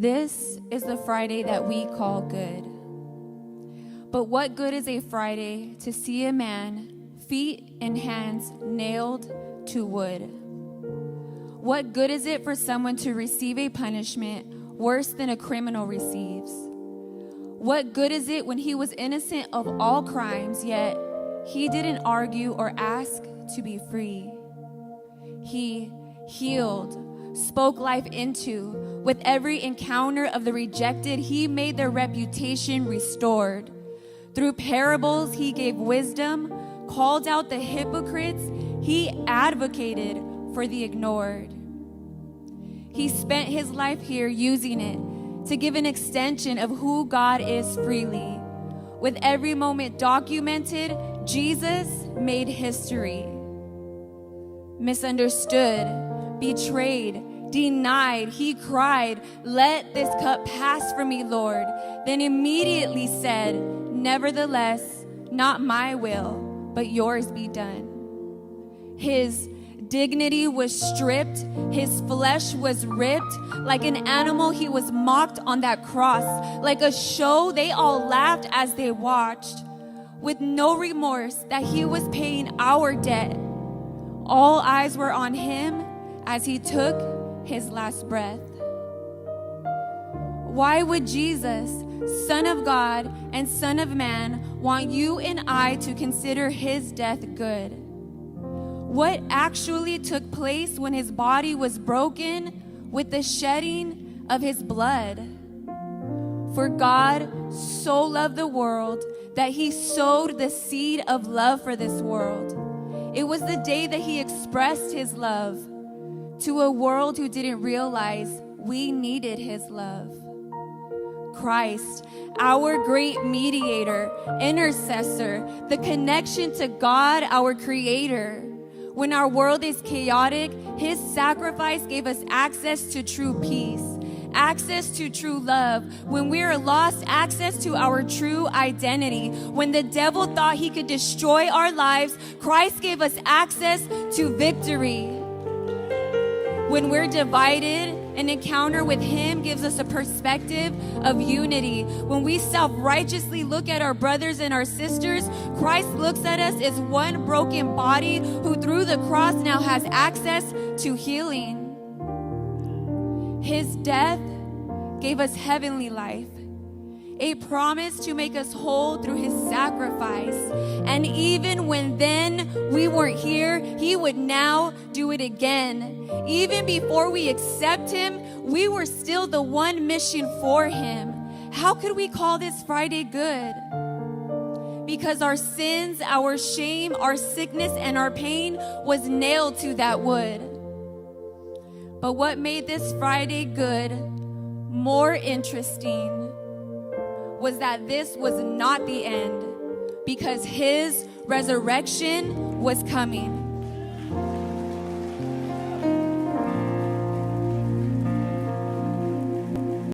This is the Friday that we call good. But what good is a Friday to see a man, feet and hands nailed to wood? What good is it for someone to receive a punishment worse than a criminal receives? What good is it when he was innocent of all crimes, yet he didn't argue or ask to be free? He healed, spoke life into. With every encounter of the rejected, he made their reputation restored. Through parables, he gave wisdom, called out the hypocrites. He advocated for the ignored. He spent his life here using it to give an extension of who God is freely. With every moment documented, Jesus made history. Misunderstood, betrayed, denied, he cried, "Let this cup pass from me, Lord." Then immediately said, "Nevertheless, not my will, but yours be done." His dignity was stripped, his flesh was ripped. Like an animal, he was mocked on that cross. Like a show, they all laughed as they watched, with no remorse that he was paying our debt. All eyes were on him as he took his last breath. Why would Jesus, Son of God and Son of Man, want you and I to consider his death good? What actually took place when his body was broken with the shedding of his blood? For God so loved the world that he sowed the seed of love for this world. It was the day that he expressed his love to a world who didn't realize we needed his love. Christ, our great mediator, intercessor, the connection to God, our creator. When our world is chaotic, his sacrifice gave us access to true peace, access to true love. When we are lost, access to our true identity. When the devil thought he could destroy our lives, Christ gave us access to victory. When we're divided, an encounter with him gives us a perspective of unity. When we self-righteously look at our brothers and our sisters, Christ looks at us as one broken body who through the cross now has access to healing. His death gave us heavenly life, a promise to make us whole through his sacrifice. And even when then we weren't here, he would now do it again. Even before we accept him, we were still the one mission for him. How could we call this Friday good? Because our sins, our shame, our sickness, and our pain was nailed to that wood. But what made this Friday good, more interesting, was that this was not the end, because his resurrection was coming.